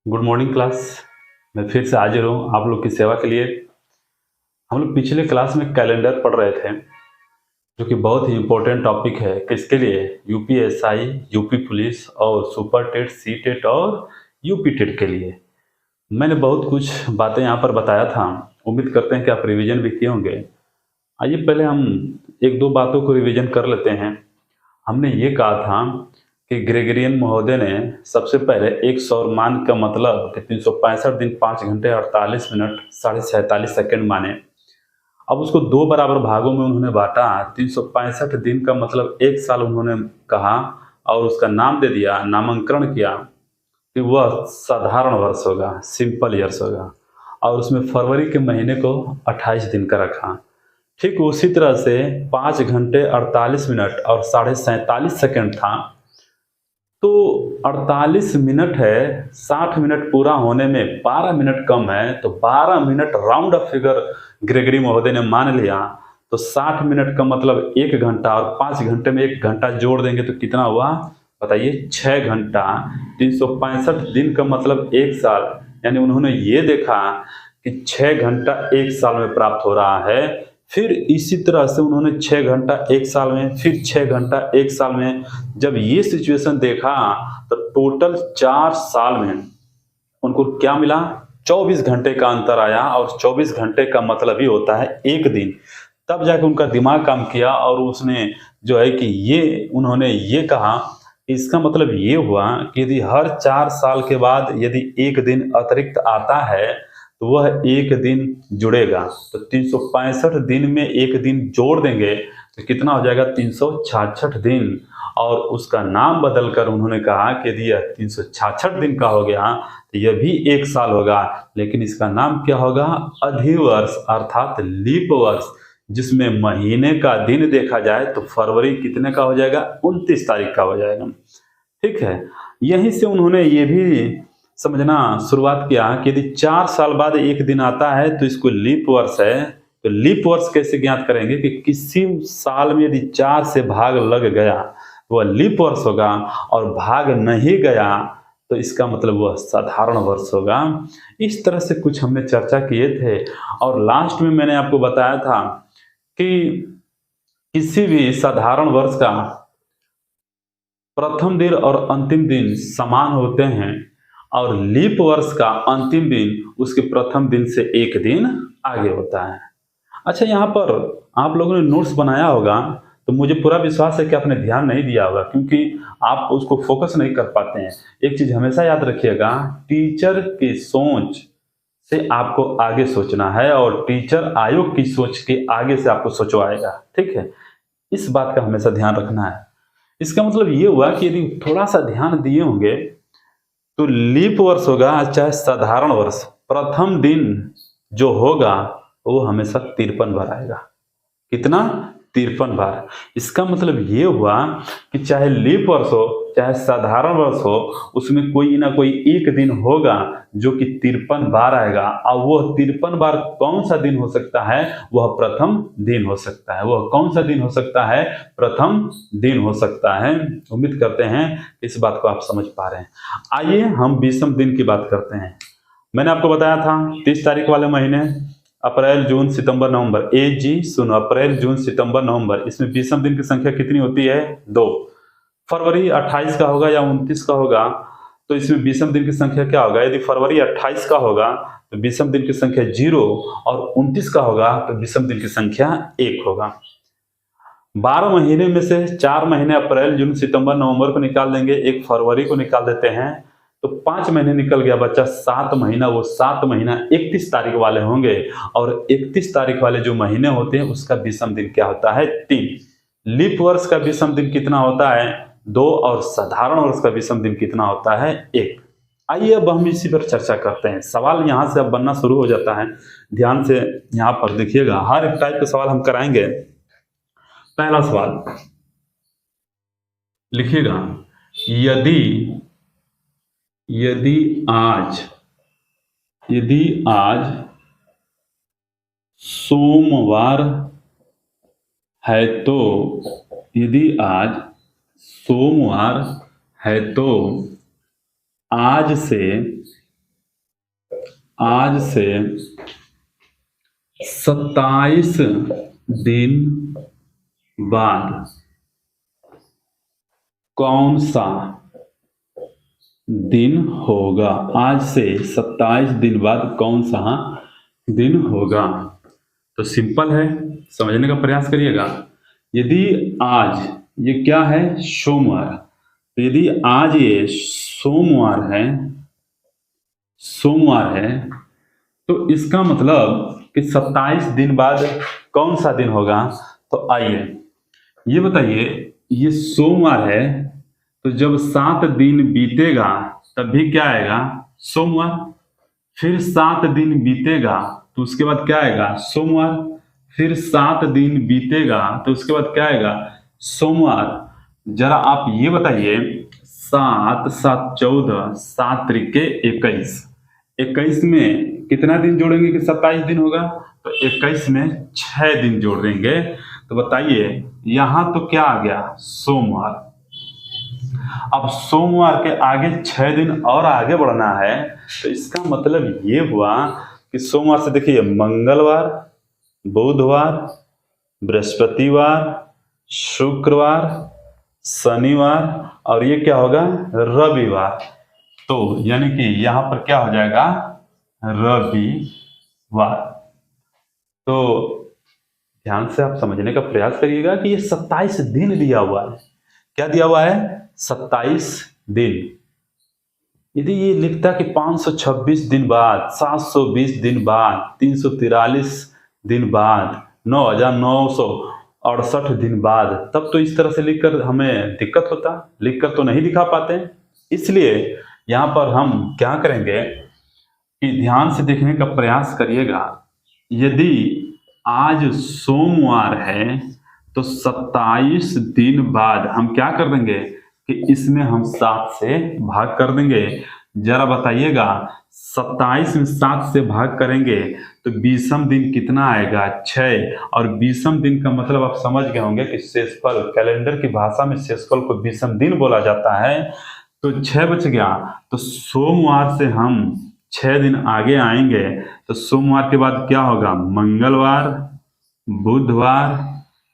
Good morning class. मैं फिर से हाजिर हूँ आप लोग की सेवा के लिए। हम लोग पिछले क्लास में कैलेंडर पढ़ रहे थे, जो कि बहुत ही इम्पोर्टेंट टॉपिक है। किसके लिए? यूपीएसआई, यूपी पुलिस और सुपर टेट, सी टेट और यूपी टेट के लिए। मैंने बहुत कुछ बातें यहाँ पर बताया था। उम्मीद करते हैं कि आप रिवीजन भी किए होंगे। आइए पहले हम एक दो बातों को रिवीजन कर लेते हैं। हमने ये कहा था कि ग्रेगरियन महोदय ने सबसे पहले एक सौरमान का मतलब कि 365 दिन 5 घंटे 48 मिनट 47 सेकंड माने। अब उसको दो बराबर भागों में उन्होंने बांटा। 365 दिन का मतलब एक साल उन्होंने कहा और उसका नाम दे दिया, नामकरण किया कि वह साधारण वर्ष होगा, सिंपल ईयर्स होगा। और उसमें फरवरी के महीने को 28 दिन का रखा। ठीक उसी तरह से 5 घंटे 48 मिनट और 47 सेकंड था। तो 48 मिनट है, 60 मिनट पूरा होने में 12 मिनट कम है, तो 12 minute round of figure Gregory महोदय ने मान लिया। तो 60 मिनट का मतलब 1 घंटा और 5 घंटे में 1 घंटा जोड़ देंगे तो कितना हुआ बताइए? 6 घंटा। 365 दिन का मतलब 1 साल, यानी उन्होंने ये देखा कि 6 घंटा 1 साल में प्राप्त हो रहा है। फिर इसी तरह से उन्होंने 6 घंटा 1 साल में, फिर 6 घंटा 1 साल में। जब ये सिचुएशन देखा तो टोटल 4 साल में उनको क्या मिला? 24 घंटे का अंतर आया। और 24 घंटे का मतलब ही होता है एक दिन। तब जाके उनका दिमाग काम किया और उसने जो है कि ये उन्होंने ये कहा, इसका मतलब ये हुआ कि यदि हर 4 साल के बाद यदि एक दिन अतिरिक्त आता है तो वह एक दिन जुड़ेगा। तो 365 दिन में एक दिन जोड़ देंगे तो कितना हो जाएगा? 366 दिन। और उसका नाम बदलकर उन्होंने कहा कि यदि यह 366 दिन का हो गया तो यह भी एक साल होगा, लेकिन इसका नाम क्या होगा? अधिवर्ष अर्थात लीप वर्ष, जिसमें महीने का दिन देखा जाए तो फरवरी कितने का हो जाएगा? 29 तारीख का हो जाएगा। ठीक है, यहीं से उन्होंने ये भी समझना शुरुआत किया कि यदि 4 साल बाद एक दिन आता है तो इसको लीप वर्ष है। तो लीप वर्ष कैसे ज्ञात करेंगे कि किसी साल में यदि 4 से भाग लग गया तो वह लीप वर्ष होगा, और भाग नहीं गया तो इसका मतलब वह साधारण वर्ष होगा। इस तरह से कुछ हमने चर्चा किए थे। और लास्ट में मैंने आपको बताया था कि किसी भी साधारण वर्ष का प्रथम दिन और अंतिम दिन समान होते हैं, और लीप वर्ष का अंतिम दिन उसके प्रथम दिन से एक दिन आगे होता है। अच्छा, यहाँ पर आप लोगों ने नोट्स बनाया होगा तो मुझे पूरा विश्वास है कि आपने ध्यान नहीं दिया होगा, क्योंकि आप उसको फोकस नहीं कर पाते हैं। एक चीज हमेशा याद रखिएगा, टीचर की सोच से आपको आगे सोचना है और टीचर आयोग की सोच के आगे से आपको सोचवाएगा। ठीक है, इस बात का हमेशा ध्यान रखना है। इसका मतलब ये हुआ कि यदि थोड़ा सा ध्यान दिए होंगे तो लीप वर्ष होगा चाहे साधारण वर्ष, प्रथम दिन जो होगा वो हमेशा 53 बार आएगा। कितना? 53 बार। इसका मतलब ये हुआ कि चाहे लीप वर्ष हो चाहे साधारण वर्ष हो, उसमें कोई ना कोई एक दिन होगा जो कि 53 बार आएगा। और वह 53 बार कौन सा दिन हो सकता है? वह प्रथम दिन हो सकता है। वह कौन सा दिन हो सकता है? प्रथम दिन हो सकता है। उम्मीद करते हैं इस बात को आप समझ पा रहे हैं। आइए हम 20वें दिन की बात करते हैं। मैंने आपको बताया था 30 तारीख वाले महीने अप्रैल जून सितंबर नवंबर, ए जी सुनो, अप्रैल जून सितंबर नवंबर, इसमें 20वें दिन की संख्या कितनी होती है? 2। फरवरी 28 का होगा या 29 का होगा तो इसमें 20वें दिन की संख्या क्या होगा? यदि फरवरी 28 का होगा तो 20वें दिन की संख्या 0, और 29 का होगा तो 20वें दिन की संख्या 1 होगा। 12 महीने में से 4 महीने अप्रैल जून सितंबर नवंबर को निकाल देंगे, एक फरवरी को निकाल देते हैं तो 5 महीने निकल गया, बच्चा 7 महीना। वो 7 महीना 31 तारीख वाले होंगे, और 31 तारीख वाले जो महीने होते हैं उसका 20वां दिन क्या होता है? 3। लीप वर्ष का 20वां दिन कितना होता है? 2। और साधारण वर्ष का 20वां दिन कितना होता है? 1। आइए अब हम इसी पर चर्चा करते हैं। सवाल यहाँ से अब बनना शुरू हो जाता है। ध्यान से यहाँ पर देखिएगा, हर एक टाइप के सवाल हम कराएंगे। पहला सवाल लिखिएगा, यदि यदि आज यदि आज सोमवार है तो यदि आज सोमवार है तो आज से आज से 27 दिन बाद कौन सा दिन होगा। आज से 27 दिन बाद कौन सा दिन होगा। तो सिंपल है, समझने का प्रयास करिएगा। यदि आज ये क्या है, सोमवार, तो यदि आज ये सोमवार है तो इसका मतलब कि 27 दिन बाद कौन सा दिन होगा। तो आइए ये बताइए, ये सोमवार है तो जब 7 दिन बीतेगा तब भी क्या आएगा, सोमवार। फिर 7 दिन बीतेगा तो उसके बाद क्या आएगा, सोमवार। फिर 7 दिन बीतेगा तो उसके बाद क्या आएगा, सोमवार। जरा आप ये बताइए, 7 7 14, 7 त्रिके 21, 21 में कितना दिन जोड़ेंगे कि 27 दिन होगा। तो 21 में 6 दिन जोड़ देंगे। तो बताइए यहां तो क्या आ गया, सोमवार। अब सोमवार के आगे 6 दिन और आगे बढ़ना है, तो इसका मतलब ये हुआ कि सोमवार से देखिए मंगलवार, बुधवार, बृहस्पतिवार, शुक्रवार, शनिवार और ये क्या होगा, रविवार। तो यानी कि यहां पर क्या हो जाएगा, रविवार। तो ध्यान से आप समझने का प्रयास करिएगा कि ये 27 दिन दिया हुआ है। क्या दिया हुआ है, 27 दिन। यदि ये लिखता कि 526 दिन बाद, 720 दिन बाद, 343 दिन बाद, 9968 दिन बाद, तब तो इस तरह से लिखकर हमें दिक्कत होता, लिखकर तो नहीं दिखा पाते। इसलिए यहां पर हम क्या करेंगे कि ध्यान से देखने का प्रयास करिएगा। यदि आज सोमवार है तो 27 दिन बाद हम क्या कर देंगे कि इसमें हम 7 से भाग कर देंगे। जरा बताइएगा, 27 में 7 से भाग करेंगे तो 20वां दिन कितना आएगा, 6। और 20वां दिन का मतलब आप समझ गए होंगे कि शेषफल, कैलेंडर की भाषा में शेषफल को 20वां दिन बोला जाता है। तो 6 बच गया। तो सोमवार से हम 6 दिन आगे आएंगे तो सोमवार के बाद क्या होगा, मंगलवार, बुधवार,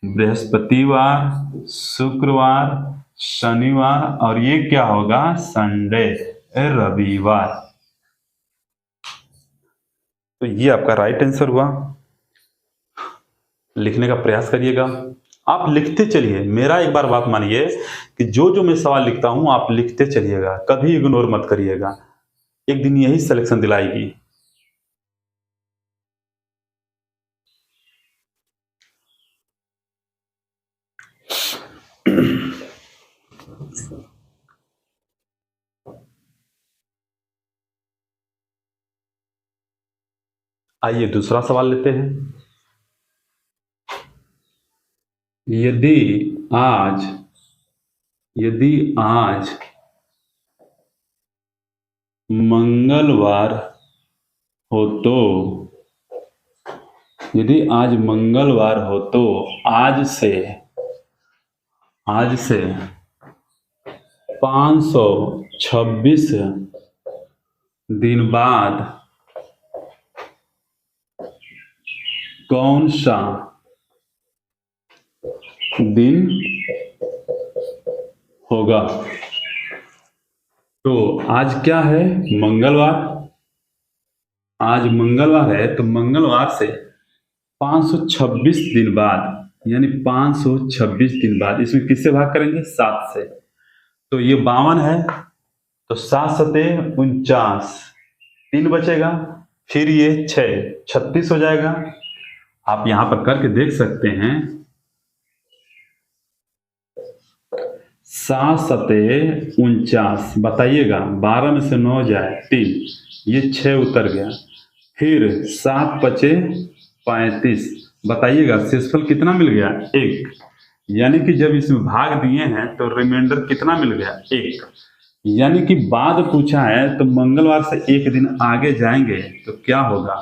बृहस्पतिवार, शुक्रवार, शनिवार और ये क्या होगा, संडे, रविवार। तो ये आपका राइट आंसर हुआ। लिखने का प्रयास करिएगा, आप लिखते चलिए। मेरा एक बार बात मानिए कि जो जो मैं सवाल लिखता हूं आप लिखते चलिएगा, कभी इग्नोर मत करिएगा। एक दिन यही सिलेक्शन दिलाएगी। आइए दूसरा सवाल लेते हैं। यदि आज मंगलवार हो तो, यदि आज मंगलवार हो तो आज से 526 दिन बाद कौन सा दिन होगा। तो आज क्या है, मंगलवार। आज मंगलवार है तो मंगलवार से 526 दिन बाद, यानी 526 दिन बाद इसमें किससे भाग करेंगे, 7 से। तो ये 52 है तो 7 सते 49, 3 बचेगा। फिर ये 6, 36 हो जाएगा। आप यहां पर करके देख सकते हैं, 7 सते 49, बताइएगा 12 में से 9 जाए 3, ये 6 उतर गया। फिर 7 पचे 35, बताइएगा शेषफल कितना मिल गया, 1। यानी कि जब इसमें भाग दिए हैं तो रिमाइंडर कितना मिल गया, 1। यानी कि बाद पूछा है तो मंगलवार से एक दिन आगे जाएंगे तो क्या होगा,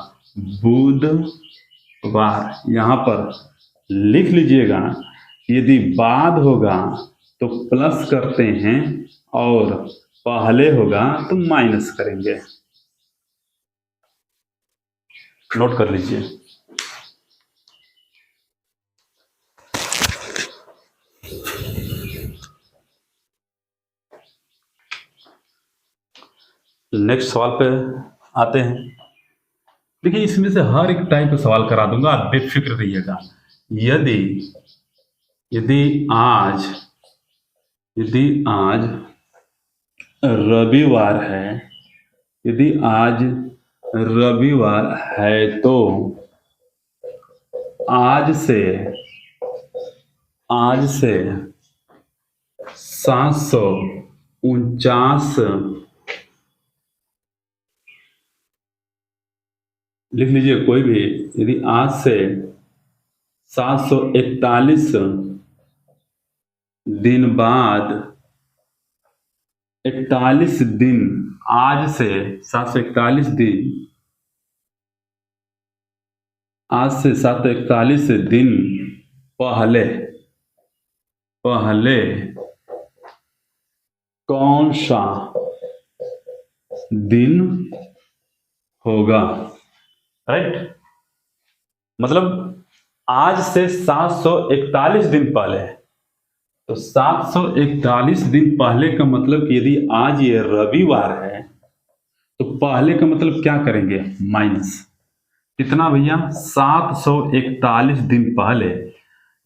बुधवार। यहां पर लिख लीजिएगा, यदि बाद होगा तो प्लस करते हैं और पहले होगा तो माइनस करेंगे। नोट कर लीजिए। नेक्स्ट सवाल पे आते हैं। देखिए, इसमें से हर एक टाइप का सवाल करा दूंगा, आप बेफिक्र रहिएगा। यदि यदि आज यदि आज रविवार है, यदि आज रविवार है तो आज से 749 लिख लीजिए कोई भी। यदि आज से 741 दिन बाद 41 दिन, आज से 741 दिन, आज से 741 दिन पहले कौन सा दिन होगा? राइट, मतलब आज से 741 दिन पहले, तो 741 दिन पहले का मतलब कि यदि आज ये रविवार है तो पहले का मतलब क्या करेंगे? माइनस कितना भैया? 741 दिन पहले।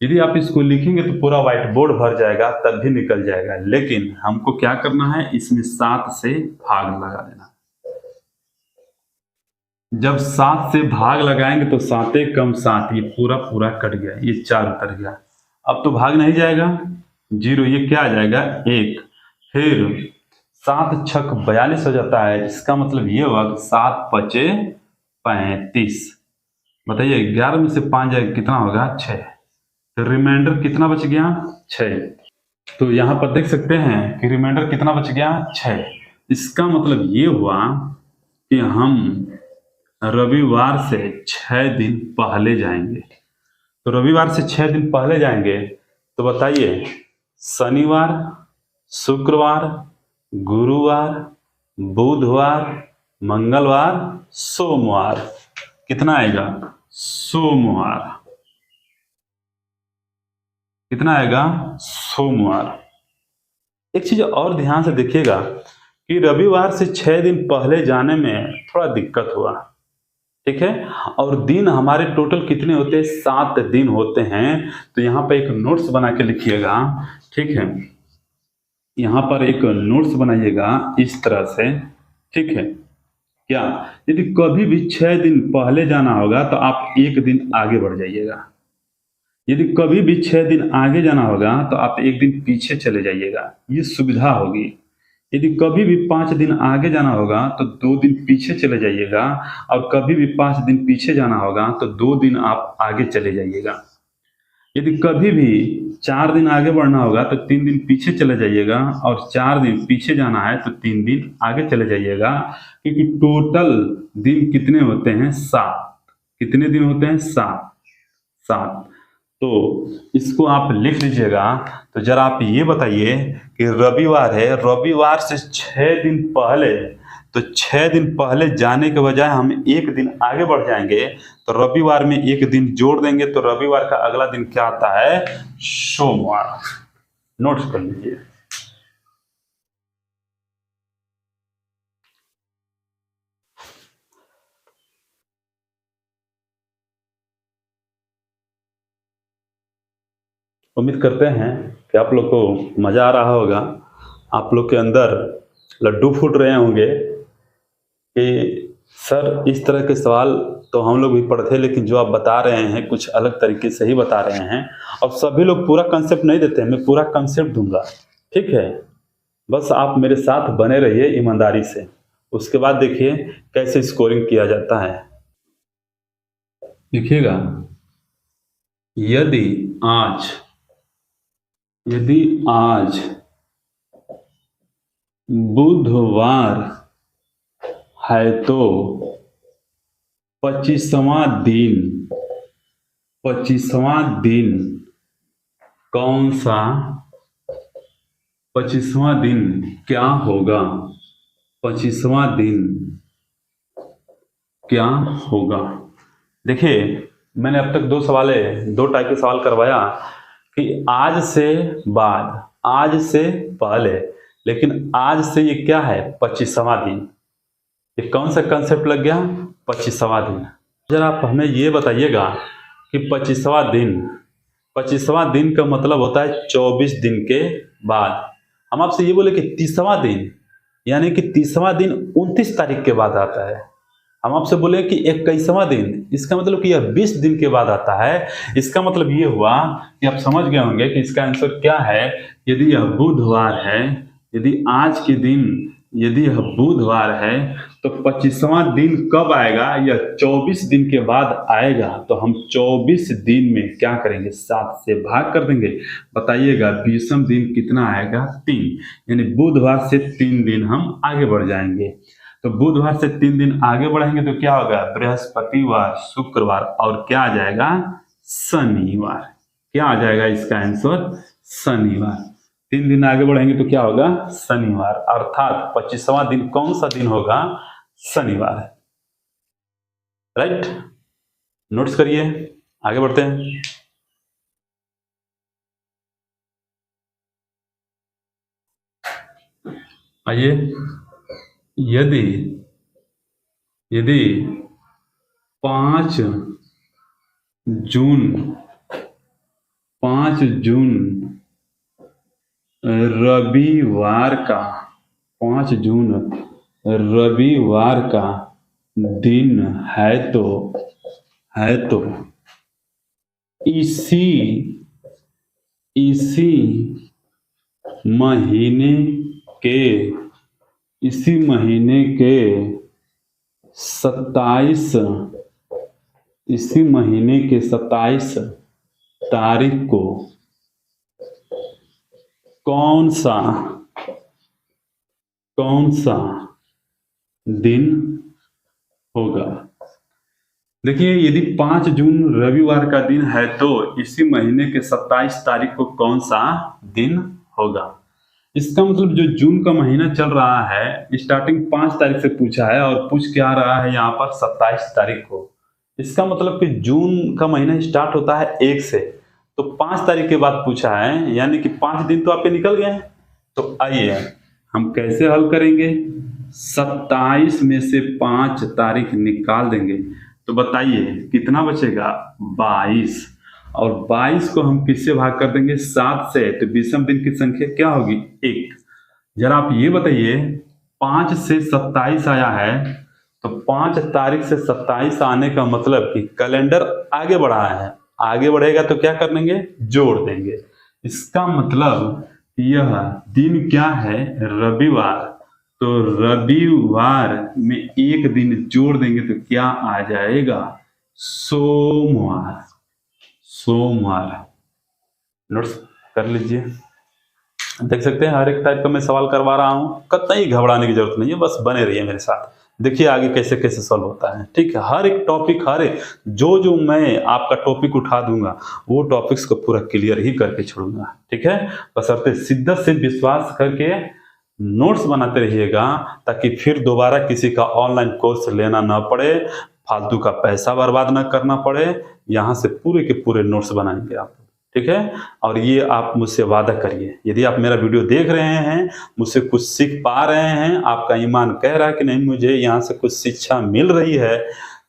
यदि आप इसको लिखेंगे तो पूरा व्हाइट बोर्ड भर जाएगा, तब भी निकल जाएगा, लेकिन हमको क्या करना है, इसमें 7 से भाग लगा देना। जब 7 से भाग लगाएंगे तो 7 कम 7, ये पूरा कट गया, ये 4 उतर गया। अब तो भाग नहीं जाएगा, 0, ये क्या आ जाएगा? 1। फिर 7 छक 42 हो जाता है, इसका मतलब ये हुआ कि 7 पचे 35। बताइए, 11 में से 5 जाएगा, कितना होगा? 6। तो रिमाइंडर कितना बच गया? 6। तो यहां पर देख सकते हैं कि रिमाइंडर कितना बच गया? 6। इसका मतलब ये हुआ कि हम रविवार से 6 दिन पहले जाएंगे। तो रविवार से 6 दिन पहले जाएंगे तो बताइए, शनिवार, शुक्रवार, गुरुवार, बुधवार, मंगलवार, सोमवार, कितना आएगा? सोमवार। कितना आएगा? सोमवार। एक चीज और ध्यान से देखिएगा कि रविवार से 6 दिन पहले जाने में थोड़ा दिक्कत हुआ, ठीक है। और दिन हमारे टोटल कितने होते हैं? 7 दिन होते हैं। तो यहाँ पर एक नोट्स बना के लिखिएगा, ठीक है। यहाँ पर एक नोट्स बनाइएगा इस तरह से, ठीक है। क्या, यदि कभी भी 6 दिन पहले जाना होगा तो आप 1 दिन आगे बढ़ जाइएगा। यदि कभी भी 6 दिन आगे जाना होगा तो आप 1 दिन पीछे चले जाइएगा, ये सुविधा होगी। यदि कभी भी 5 दिन आगे जाना होगा तो 2 दिन पीछे चले जाइएगा, और कभी भी 5 दिन पीछे जाना होगा तो 2 दिन आप आगे चले जाइएगा। यदि कभी भी 4 दिन आगे बढ़ना होगा तो 3 दिन पीछे चले जाइएगा, और 4 दिन पीछे जाना है तो 3 दिन आगे चले जाइएगा, क्योंकि टोटल दिन कितने होते हैं? 7। कितने दिन होते हैं? 7। तो इसको आप लिख लीजिएगा। तो जरा आप ये बताइए कि रविवार है, रविवार से 6 दिन पहले, तो 6 दिन पहले जाने के बजाय हम 1 दिन आगे बढ़ जाएंगे, तो रविवार में 1 दिन जोड़ देंगे, तो रविवार का अगला दिन क्या आता है? सोमवार। नोट्स कर लीजिए। उम्मीद करते हैं कि आप लोग को मजा आ रहा होगा, आप लोग के अंदर लड्डू फूट रहे होंगे कि सर इस तरह के सवाल तो हम लोग भी पढ़ते हैं, लेकिन जो आप बता रहे हैं कुछ अलग तरीके से ही बता रहे हैं। अब सभी लोग पूरा कंसेप्ट नहीं देते हैं, मैं पूरा कंसेप्ट दूंगा, ठीक है। बस आप मेरे साथ बने रहिए ईमानदारी से, उसके बाद देखिए कैसे स्कोरिंग किया जाता है। देखिएगा, यदि आज बुधवार है तो 25वां दिन कौन सा? 25वां दिन क्या होगा? 25वां दिन क्या होगा? देखिए, मैंने अब तक दो टाइप के सवाल करवाया कि आज से बाद, आज से पहले, लेकिन आज से ये क्या है, 25वां दिन। ये कौन सा कंसेप्ट लग गया, 25वां दिन। जरा आप हमें ये बताइएगा कि 25वां दिन का मतलब होता है 24 दिन के बाद। हम आपसे ये बोले कि 30वां दिन, यानी कि 30वां दिन 29 तारीख के बाद आता है। हम आपसे बोले कि 21वां दिन, इसका मतलब कि यह 20 दिन के बाद आता है। इसका मतलब ये हुआ कि आप समझ गए होंगे कि इसका आंसर क्या है। यदि यह बुधवार है, यदि आज के दिन यदि यह बुधवार है, तो 25वां दिन कब आएगा, यह 24 दिन के बाद आएगा। तो हम 24 दिन में क्या करेंगे, 7 से भाग कर देंगे। बताइएगा 20वां दिन कितना आएगा, 3, यानी बुधवार से 3 दिन हम आगे बढ़ जाएंगे। तो बुधवार से 3 दिन आगे बढ़ेंगे तो क्या होगा, बृहस्पतिवार, शुक्रवार और क्या आ जाएगा, शनिवार। क्या आ जाएगा इसका आंसर, शनिवार। 3 दिन आगे बढ़ेंगे तो क्या होगा, शनिवार। अर्थात 25वां दिन कौन सा दिन होगा, शनिवार। राइट, नोट्स करिए, आगे बढ़ते हैं। आइए, यदि 5 जून रविवार का 5 जून रविवार का दिन है तो इसी महीने के 27 तारीख को कौन सा दिन होगा। देखिए, यदि 5 जून रविवार का दिन है तो इसी महीने के 27 तारीख को कौन सा दिन होगा। इसका मतलब जो जून का महीना चल रहा है, स्टार्टिंग 5 तारीख से पूछा है और पूछ के आ रहा है यहाँ पर 27 तारीख को। इसका मतलब कि जून का महीना स्टार्ट होता है 1 से, तो 5 तारीख के बाद पूछा है, यानी कि 5 दिन तो आपके निकल गए हैं। तो आइए हम कैसे हल करेंगे, 27 में से 5 तारीख निकाल देंगे तो बताइए कितना बचेगा, 22। और 22 को हम किससे भाग कर देंगे, 7 से, तो 20वां दिन की संख्या क्या होगी, 1। जरा आप ये बताइए, 5 से 27 आया है, तो 5 तारीख से 27 आने का मतलब कि कैलेंडर आगे बढ़ा है। आगे बढ़ेगा तो क्या कर देंगे, जोड़ देंगे। इसका मतलब यह दिन क्या है, रविवार। तो रविवार में 1 दिन जोड़ देंगे तो क्या आ जाएगा, सोमवार। नोट्स कर लीजिए। देख सकते हैं हर एक टाइप का मैं सवाल करवा रहा हूं, कतई घबराने की जरूरत नहीं है, बस बने रहिए मेरे साथ। देखिए आगे कैसे कैसे सॉल्व होता है। ठीक है, हर एक टॉपिक, हर एक जो मैं आपका टॉपिक उठा दूंगा वो टॉपिक्स को पूरा क्लियर ही करके छोड़ूंगा। ठीक है, बशर्ते शिद्दत से विश्वास करके नोट्स बनाते रहिएगा, ताकि फिर दोबारा किसी का ऑनलाइन कोर्स लेना ना पड़े, फालतू का पैसा बर्बाद ना करना पड़े। यहाँ से पूरे के पूरे नोट्स बनाएंगे आप। ठीक है, और ये आप मुझसे वादा करिए, यदि आप मेरा वीडियो देख रहे हैं, मुझसे कुछ सीख पा रहे हैं, आपका ईमान कह रहा है कि नहीं मुझे यहाँ से कुछ शिक्षा मिल रही है,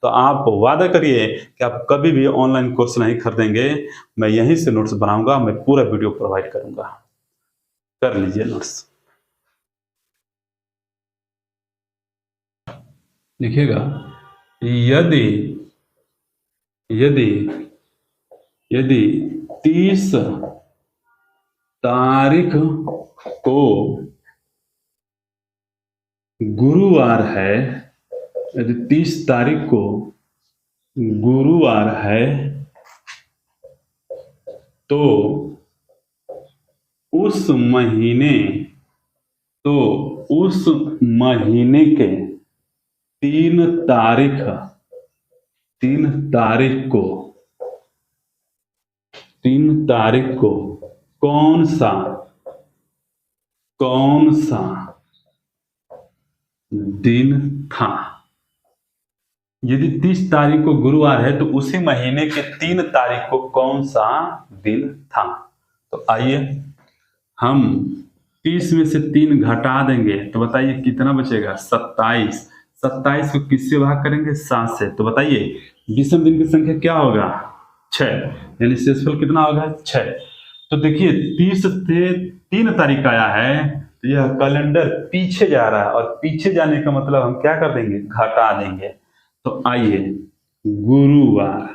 तो आप वादा करिए कि आप कभी भी ऑनलाइन कोर्स नहीं खरीदेंगे। मैं यहीं से नोट्स बनाऊंगा, मैं पूरा वीडियो प्रोवाइड करूंगा। कर लीजिए नोट्स, लिखिएगा। यदि 30 तारीख को गुरुवार है, यदि 30 तारीख को गुरुवार है, तो उस महीने के 3 तारीख को कौन सा दिन था। यदि 30 तारीख को गुरुवार है तो उसी महीने के 3 तारीख को कौन सा दिन था? तो आइए हम 30 में से 3 घटा देंगे तो बताइए कितना बचेगा? 27। 27 को किससे भाग करेंगे? 7 से। तो बताइए विषम दिन की संख्या क्या होगा? 6, यानी शेषफल कितना होगा? 6। तो देखिए 30 से 3 तारीख आया है तो यह कैलेंडर पीछे जा रहा है, और पीछे जाने का मतलब हम क्या कर देंगे? घटा देंगे। तो आइए गुरुवार,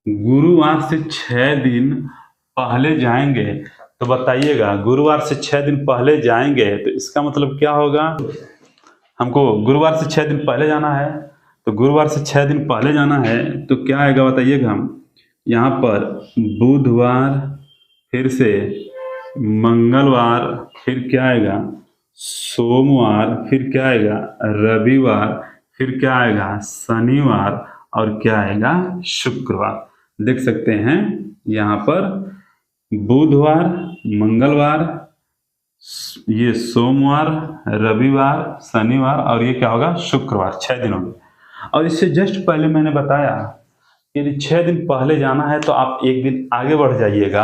गुरुवार से 6 दिन पहले जाएंगे तो बताइएगा, गुरुवार से 6 दिन पहले जाएंगे तो इसका मतलब क्या होगा? हमको गुरुवार से 6 दिन पहले जाना है, तो गुरुवार से 6 दिन पहले जाना है तो क्या आएगा बताइएगा? हम यहाँ पर बुधवार, फिर से मंगलवार, फिर क्या आएगा? सोमवार, फिर क्या आएगा? रविवार, फिर क्या आएगा? शनिवार, और क्या आएगा? शुक्रवार। देख सकते हैं यहाँ पर बुधवार, मंगलवार, ये सोमवार, रविवार, शनिवार, और ये क्या होगा? शुक्रवार। 6 दिन हो गए। और इससे जस्ट पहले मैंने बताया यदि 6 दिन पहले जाना है तो आप 1 दिन आगे बढ़ जाइएगा,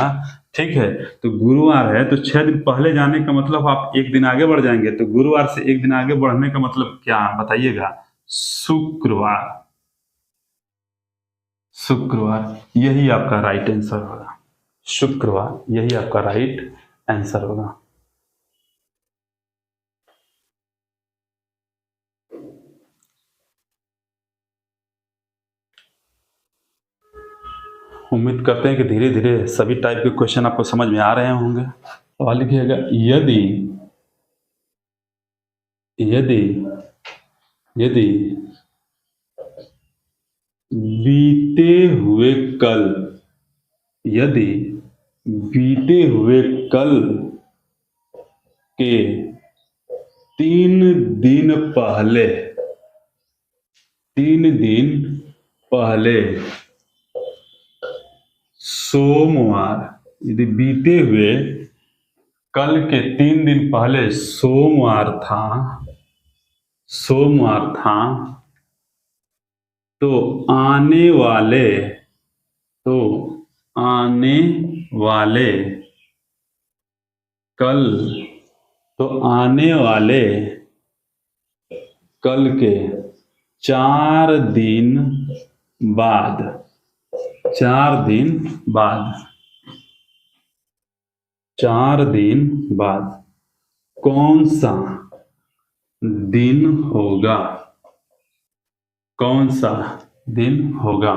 ठीक है? तो गुरुवार है तो 6 दिन पहले जाने का मतलब आप 1 दिन आगे बढ़ जाएंगे, तो गुरुवार से 1 दिन आगे बढ़ने का मतलब क्या बताइएगा? शुक्रवार। शुक्रवार, यही आपका राइट आंसर होगा। शुक्रवार, यही आपका राइट आंसर होगा। उम्मीद करते हैं कि धीरे धीरे सभी टाइप के क्वेश्चन आपको समझ में आ रहे होंगे। तो लिखिएगा यदि यदि यदि बीते हुए कल, यदि बीते हुए कल के 3 दिन पहले, 3 दिन पहले सोमवार, यदि बीते हुए कल के 3 दिन पहले सोमवार था, तो आने वाले कल, तो आने वाले कल के 4 दिन बाद, 4 दिन बाद कौन सा दिन होगा? कौन सा दिन होगा?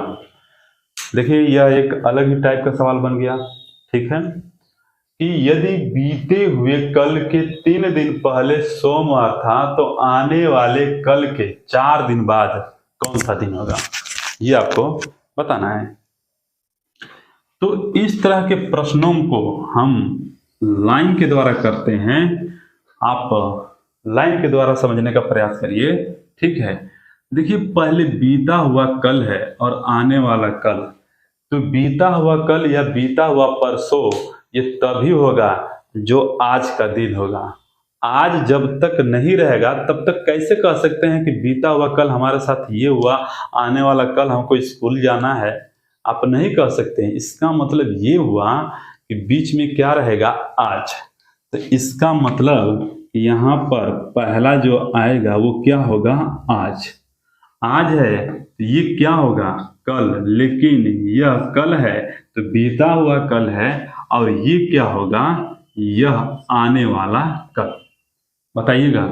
देखिए यह एक अलग ही टाइप का सवाल बन गया, ठीक है? कि यदि बीते हुए कल के 3 दिन पहले सोमवार था तो आने वाले कल के 4 दिन बाद कौन सा दिन होगा, ये आपको बताना है। तो इस तरह के प्रश्नों को हम लाइन के द्वारा करते हैं। आप लाइन के द्वारा समझने का प्रयास करिए, ठीक है? देखिए पहले बीता हुआ कल है और आने वाला कल, तो बीता हुआ कल या बीता हुआ परसों ये तभी होगा जो आज का दिन होगा। आज जब तक नहीं रहेगा तब तक कैसे कह सकते हैं कि बीता हुआ कल हमारे साथ ये हुआ, आने वाला कल हमको स्कूल जाना है? आप नहीं कह सकते हैं। इसका मतलब ये हुआ कि बीच में क्या रहेगा? आज। तो इसका मतलब यहाँ पर पहला जो आएगा वो क्या होगा? आज। आज है तो ये क्या होगा? कल। लेकिन यह कल है तो बीता हुआ कल है, और ये क्या होगा? यह आने वाला कल। बताइएगा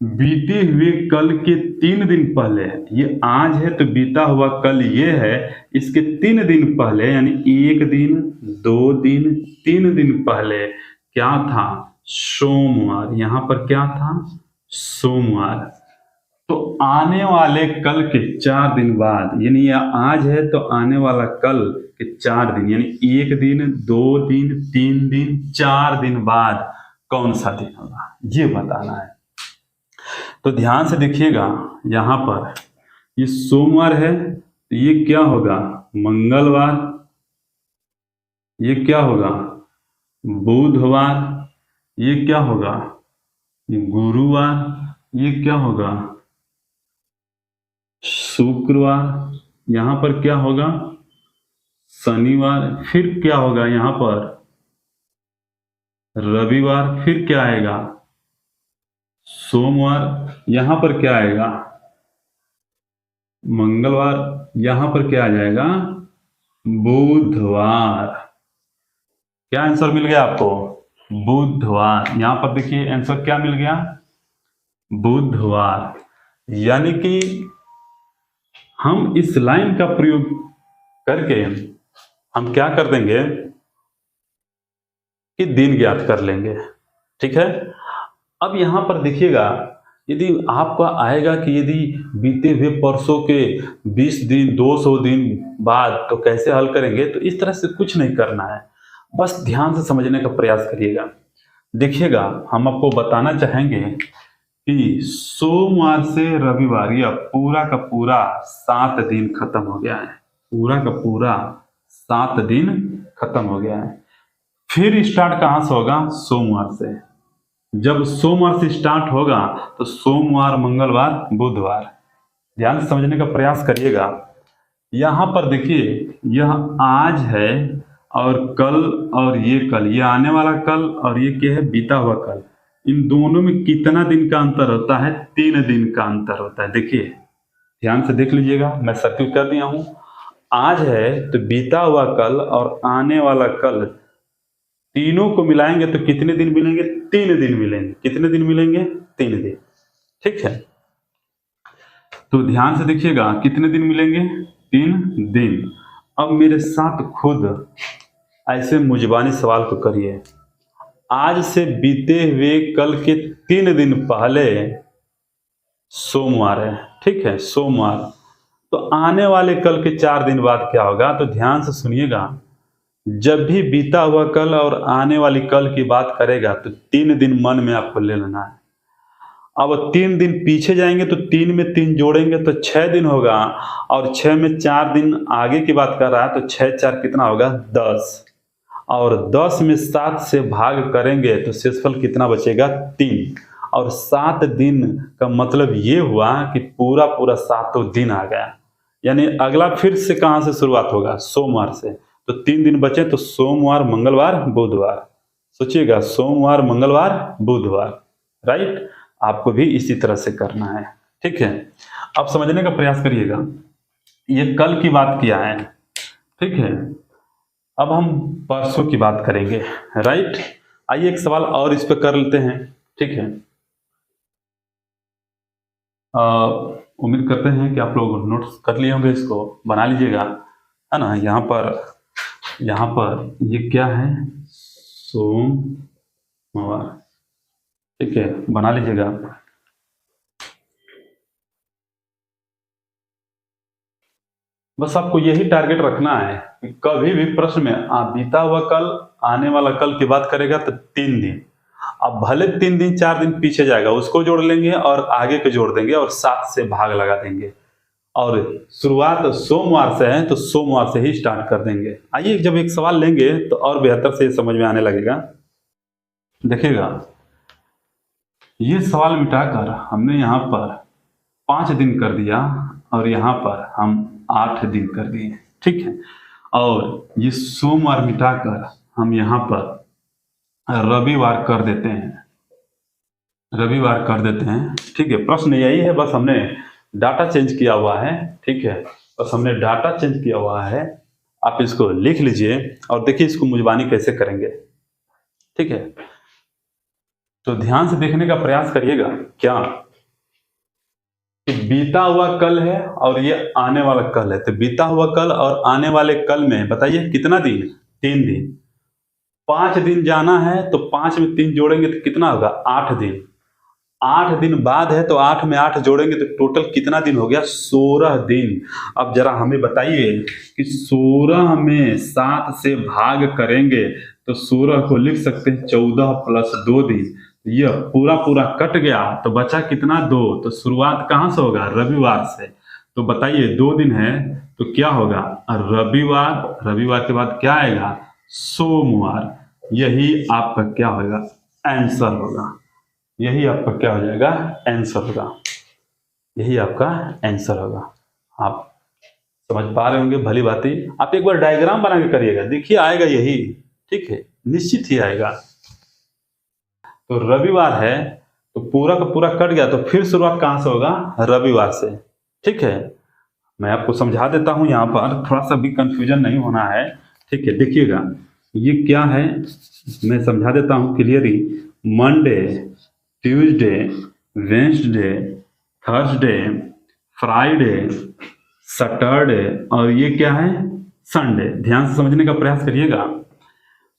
बीते हुए कल के 3 दिन पहले, ये आज है तो बीता हुआ कल ये है, इसके 3 दिन पहले यानी 1 दिन, 2 दिन, 3 दिन पहले क्या था? सोमवार। यहाँ पर क्या था? सोमवार। तो आने वाले कल के 4 दिन बाद, यानी यह आज है तो आने वाला कल के 4 दिन, यानी 1 दिन, 2 दिन, 3 दिन, 4 दिन बाद कौन सा दिन होगा, ये बताना है। तो ध्यान से देखिएगा, यहाँ पर ये सोमवार है तो ये क्या होगा? मंगलवार। ये क्या होगा? बुधवार। ये क्या होगा? गुरुवार। ये क्या होगा? शुक्रवार, यहां पर क्या होगा शनिवार, फिर क्या होगा यहां पर रविवार, फिर क्या आएगा सोमवार, यहां पर क्या आएगा मंगलवार, यहां पर क्या आ जाएगा बुधवार। क्या आंसर मिल गया आपको बुधवार। यहां पर देखिए आंसर क्या मिल गया बुधवार। यानी कि हम इस लाइन का प्रयोग करके हम क्या कर देंगे कि दिन ज्ञात कर लेंगे। ठीक है, अब यहां पर देखिएगा यदि आपका आएगा कि यदि बीते हुए परसों के 20 दिन 200 दिन बाद तो कैसे हल करेंगे, तो इस तरह से कुछ नहीं करना है, बस ध्यान से समझने का प्रयास करिएगा। देखिएगा हम आपको बताना चाहेंगे कि सोमवार से रविवार यह पूरा का पूरा 7 दिन खत्म हो गया है, पूरा का पूरा 7 दिन खत्म हो गया है। फिर स्टार्ट कहां से होगा सोमवार से। जब सोमवार से स्टार्ट होगा तो सोमवार मंगलवार बुधवार। ध्यान से समझने का प्रयास करिएगा। यहां पर देखिए यह आज है और कल और ये कल, ये आने वाला कल और ये क्या है बीता हुआ कल। इन दोनों में कितना दिन का अंतर होता है 3 दिन का अंतर होता है। देखिए ध्यान से देख लीजिएगा, मैं सर्किल कर दिया हूं। आज है तो बीता हुआ कल और आने वाला कल, तीनों को मिलाएंगे तो कितने दिन मिलेंगे 3 दिन मिलेंगे। कितने दिन मिलेंगे 3 दिन। ठीक है, तो ध्यान से देखिएगा कितने दिन मिलेंगे 3 दिन। अब मेरे साथ खुद ऐसे मुजबानी सवाल को करिए। आज से बीते हुए कल के 3 दिन पहले सोमवार है। ठीक है, सोमवार, तो आने वाले कल के 4 दिन बाद क्या होगा, तो ध्यान से सुनिएगा। जब भी बीता हुआ कल और आने वाली कल की बात करेगा तो 3 दिन मन में आपको ले लेना है। अब 3 दिन पीछे जाएंगे तो 3 में 3 जोड़ेंगे तो 6 दिन होगा, और 6 में 4 दिन आगे की बात कर रहा है तो 6 4 कितना होगा 10, और 10 में 7 से भाग करेंगे तो शेषफल कितना बचेगा 3, और 7 दिन का मतलब ये हुआ कि पूरा पूरा 7 दिन आ गया। यानी अगला फिर से कहां से शुरुआत होगा सोमवार से। तो 3 दिन बचे तो सोमवार मंगलवार बुधवार। सोचिएगा सोमवार मंगलवार बुधवार, राइट। आपको भी इसी तरह से करना है। ठीक है, अब समझने का प्रयास करिएगा। ये कल की बात किया है, ठीक है। अब हम परसों की बात करेंगे, राइट। आइए एक सवाल और इस पर कर लेते हैं। ठीक है, उम्मीद करते हैं कि आप लोग नोट्स कर लिए होंगे, इसको बना लीजिएगा, है ना। यहाँ पर ये क्या है सोमवार, ठीक है, बना लीजिएगा। बस आपको यही टारगेट रखना है कि कभी भी प्रश्न में बीता हुआ कल आने वाला कल की बात करेगा तो 3 दिन, अब भले 3 दिन 4 दिन पीछे जाएगा उसको जोड़ लेंगे और आगे को जोड़ देंगे और 7 से भाग लगा देंगे, और शुरुआत सोमवार से है तो सोमवार से ही स्टार्ट कर देंगे। आइए जब एक सवाल लेंगे तो और बेहतर से समझ में आने लगेगा। देखिएगा ये सवाल मिटाकर हमने यहाँ पर 5 दिन कर दिया और यहाँ पर हम 8 दिन कर दिए, ठीक है। और ये सोमवार मिटाकर हम यहाँ पर रविवार कर देते हैं, ठीक है। प्रश्न यही है, बस हमने डाटा चेंज किया हुआ है, ठीक है, बस हमने डाटा चेंज किया हुआ है। आप इसको लिख लीजिए और देखिए इसको मुजबानी कैसे करेंगे, ठीक है। तो ध्यान से देखने का प्रयास करिएगा। क्या कि बीता हुआ कल है और ये आने वाला कल है, तो बीता हुआ कल और आने वाले कल में बताइए कितना दिन 3 दिन। 5 दिन जाना है तो 5 में 3 जोड़ेंगे तो कितना होगा 8 दिन। 8 दिन बाद है तो 8 में 8 जोड़ेंगे तो टोटल कितना दिन हो गया 16 दिन। अब जरा हमें बताइए कि 16 में 7 से भाग करेंगे तो 16 को लिख सकते हैं 14 प्लस 2 दिन। यह पूरा पूरा कट गया तो बचा कितना 2, तो शुरुआत कहां से होगा रविवार से। तो बताइए 2 दिन है तो क्या होगा रविवार, रविवार के बाद क्या आएगा सोमवार। यही आपका क्या होगा आंसर होगा, यही आपका क्या हो जाएगा आंसर होगा, यही आपका आंसर होगा। आप समझ पा रहे होंगे, भली भांति। आप एक बार डायग्राम बना के करिएगा, देखिए आएगा यही, ठीक है, निश्चित ही आएगा। तो रविवार है तो पूरा का पूरा कट गया, तो फिर शुरुआत कहाँ से होगा? रविवार से, ठीक है। मैं आपको समझा देता हूं, यहाँ पर थोड़ा सा भी कंफ्यूजन नहीं होना है, ठीक है। देखिएगा ये क्या है, मैं समझा देता हूं clearly. Monday, Tuesday, Wednesday, Thursday, Friday, Saturday और ये क्या है? संडे। ध्यान से समझने का प्रयास करिएगा।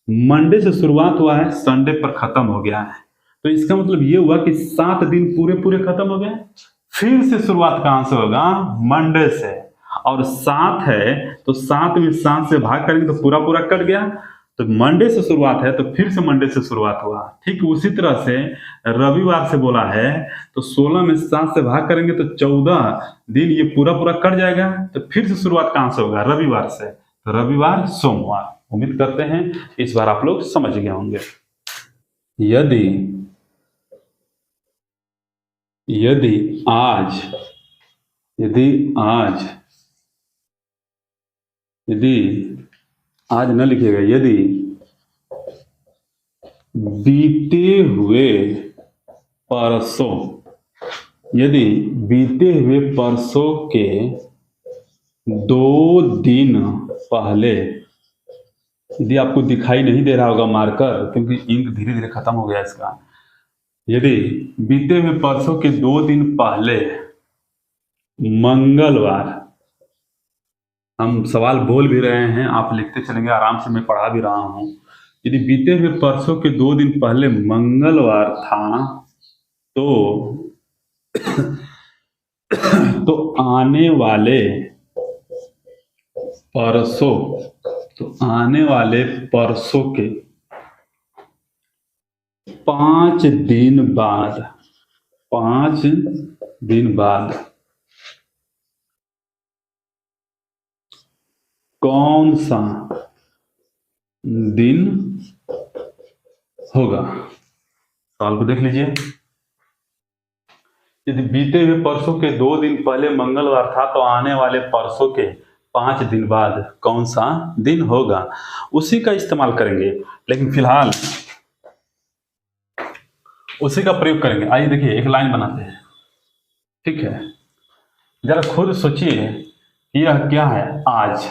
मंडे से शुरुआत हुआ है, संडे पर खत्म हो गया है, तो इसका मतलब ये हुआ कि 7 दिन पूरे पूरे खत्म हो गए। फिर से शुरुआत कहां से होगा? मंडे से। और 7 है तो 7 में 7 से भाग करेंगे तो पूरा पूरा कट गया। तो मंडे से शुरुआत है तो फिर से मंडे से शुरुआत हुआ। ठीक उसी तरह से रविवार से बोला है तो 16 में 7 से भाग करेंगे तो 14 दिन ये पूरा पूरा कट जाएगा। तो फिर से शुरुआत कहां से होगा? रविवार से। तो रविवार, सोमवार। उम्मीद करते हैं इस बार आप लोग समझ गए होंगे। यदि आज न लिखिएगा, यदि बीते हुए परसों के 2 दिन पहले, यदि आपको दिखाई नहीं दे रहा होगा मार्कर, क्योंकि इंक धीरे धीरे खत्म हो गया इसका। यदि बीते हुए परसों के 2 दिन पहले मंगलवार, हम सवाल बोल भी रहे हैं, आप लिखते चलेंगे, आराम से मैं पढ़ा भी रहा हूं। यदि बीते हुए परसों के 2 दिन पहले मंगलवार था तो आने वाले परसों के 5 दिन बाद कौन सा दिन होगा? सवाल को देख लीजिए। यदि बीते हुए परसों के 2 दिन पहले मंगलवार था तो आने वाले परसों के 5 दिन बाद कौन सा दिन होगा? उसी का इस्तेमाल करेंगे, लेकिन फिलहाल उसी का प्रयोग करेंगे। आइए देखिए, एक लाइन बनाते हैं, ठीक है। जरा खुद सोचिए कि यह क्या है? आज।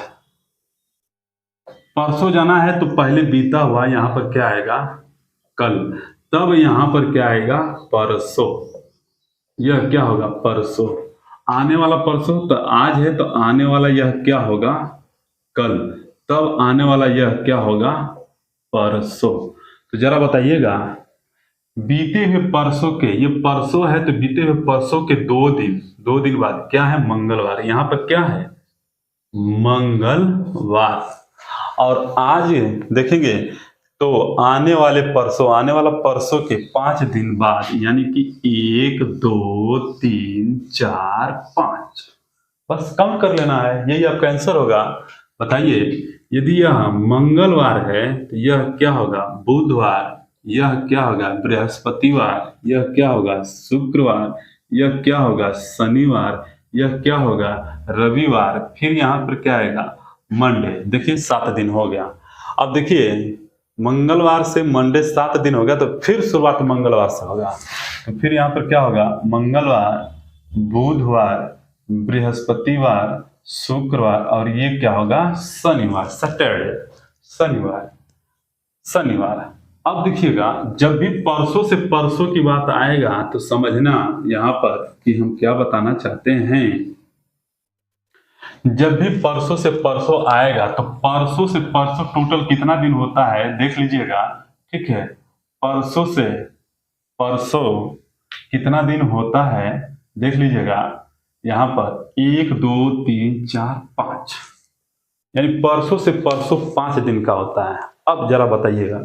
परसों जाना है तो पहले बीता हुआ, यहां पर क्या आएगा? कल। तब यहां पर क्या आएगा? परसों। यह क्या होगा? परसों। आने वाला परसों, तो आज है तो आने वाला यह क्या होगा? कल। तब आने वाला यह क्या होगा? परसों। तो जरा बताइएगा, बीते हुए परसों के, ये परसों है तो बीते हुए परसों के 2 दिन बाद क्या है? मंगलवार। यहां पर क्या है? मंगलवार। और आज देखेंगे तो आने वाला परसों के 5 दिन बाद, यानी कि 1 2 3 4 5, बस काउंट कर लेना है, यही आपका आंसर होगा। बताइए, यदि यह मंगलवार है तो यह क्या होगा? बुधवार। यह क्या होगा? बृहस्पतिवार। यह क्या होगा? शुक्रवार। यह क्या होगा? शनिवार। यह क्या होगा? रविवार। फिर यहाँ पर क्या आएगा? मंडे। देखिए 7 दिन हो गया। अब देखिए, मंगलवार से मंडे 7 दिन हो गया, तो फिर शुरुआत मंगलवार से होगा। तो फिर यहाँ पर क्या होगा? मंगलवार, बुधवार, बृहस्पतिवार, शुक्रवार और ये क्या होगा? शनिवार, सैटरडे, शनिवार। अब देखिएगा, जब भी परसों से परसों की बात आएगा तो समझना यहाँ पर कि हम क्या बताना चाहते हैं। जब भी परसों से परसों आएगा तो परसों से परसों टोटल कितना दिन होता है देख लीजिएगा, ठीक है। परसों से परसों कितना दिन होता है देख लीजिएगा, यहाँ पर 1 2 3 4 5, यानी परसों से परसों 5 दिन का होता है। अब जरा बताइएगा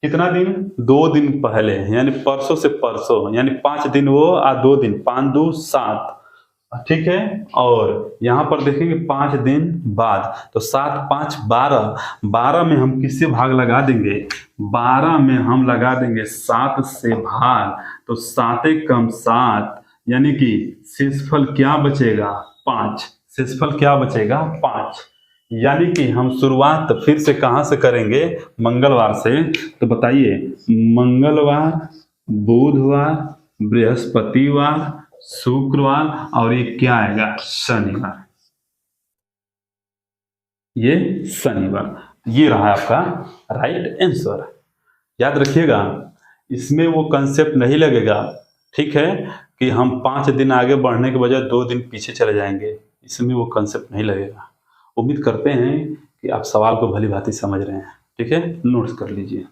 कितना दिन? 2 दिन पहले, यानी परसों से परसों, यानी 5 दिन वो और 2 दिन, 5 2 7, ठीक है। और यहाँ पर देखेंगे 5 दिन बाद, तो 7 5 12, 12 में हम किससे भाग लगा देंगे? 12 में हम लगा देंगे 7 से भाग, तो 7 कम 7, यानी कि शेषफल क्या बचेगा? 5। शेषफल क्या बचेगा 5। यानी कि हम शुरुआत फिर से कहाँ से करेंगे, मंगलवार से। तो बताइए, मंगलवार, बुधवार, बृहस्पतिवार, शुक्रवार और ये क्या आएगा, शनिवार। ये शनिवार, ये रहा आपका राइट आंसर। याद रखिएगा, इसमें वो कंसेप्ट नहीं लगेगा, ठीक है, कि हम 5 दिन आगे बढ़ने के बजाय 2 दिन पीछे चले जाएंगे, इसमें वो कंसेप्ट नहीं लगेगा। उम्मीद करते हैं कि आप सवाल को भली भांति समझ रहे हैं, ठीक है, नोट्स कर लीजिए।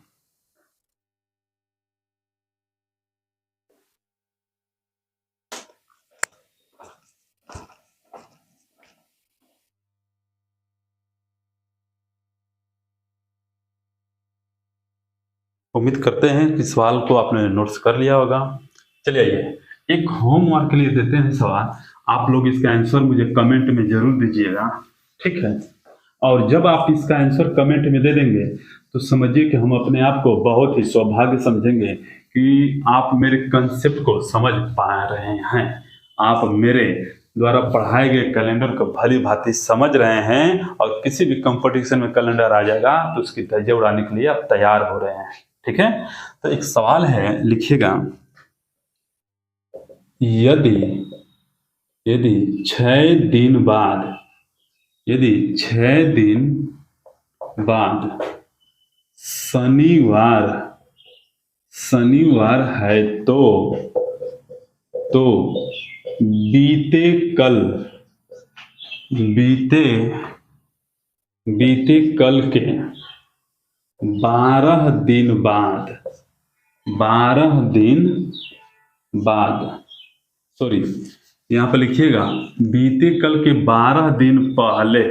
उम्मीद करते हैं कि सवाल को आपने नोट्स कर लिया होगा। चलिए आइए एक होमवर्क के लिए देते हैं सवाल, आप लोग इसका आंसर मुझे कमेंट में जरूर दीजिएगा, ठीक है। और जब आप इसका आंसर कमेंट में दे देंगे तो समझिए कि हम अपने आप को बहुत ही सौभाग्य समझेंगे कि आप मेरे कंसेप्ट को समझ पा रहे हैं, आप मेरे द्वारा पढ़ाए गए कैलेंडर को भली भांति समझ रहे हैं, और किसी भी कंपटीशन में कैलेंडर आ जाएगा तो उसकी धज्जियां उड़ाने के लिए आप तैयार हो रहे हैं, ठीक है। तो एक सवाल है, लिखिएगा, यदि यदि 6 दिन बाद, यदि 6 दिन बाद शनिवार है तो बीते कल के 12 दिन बाद, सॉरी यहाँ पर लिखिएगा, बीते कल के 12 दिन पहले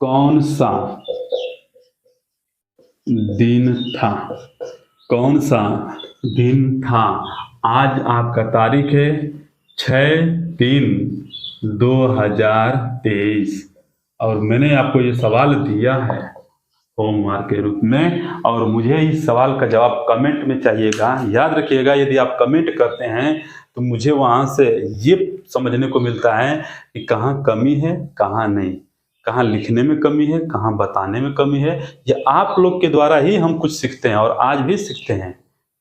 कौन सा दिन था। आज आपका तारीख है 6/3/2023, और मैंने आपको ये सवाल दिया है होमवर्क के रूप में, और मुझे इस सवाल का जवाब कमेंट में चाहिएगा। याद रखिएगा, यदि आप कमेंट करते हैं तो मुझे वहाँ से ये समझने को मिलता है कि कहाँ कमी है, कहाँ नहीं, कहाँ लिखने में कमी है, कहाँ बताने में कमी है। ये आप लोग के द्वारा ही हम कुछ सीखते हैं और आज भी सीखते हैं,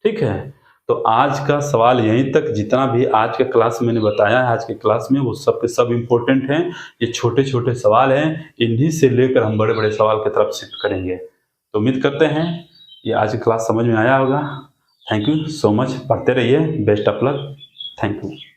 ठीक है। तो आज का सवाल यहीं तक, जितना भी आज के क्लास मैंने बताया है आज के क्लास में, वो सब के सब इम्पोर्टेंट हैं। ये छोटे छोटे सवाल हैं, इन्हीं से लेकर हम बड़े बड़े सवाल की तरफ शिफ्ट करेंगे। तो उम्मीद करते हैं ये आज की क्लास समझ में आया होगा। थैंक यू सो मच, पढ़ते रहिए, best of luck, thank you.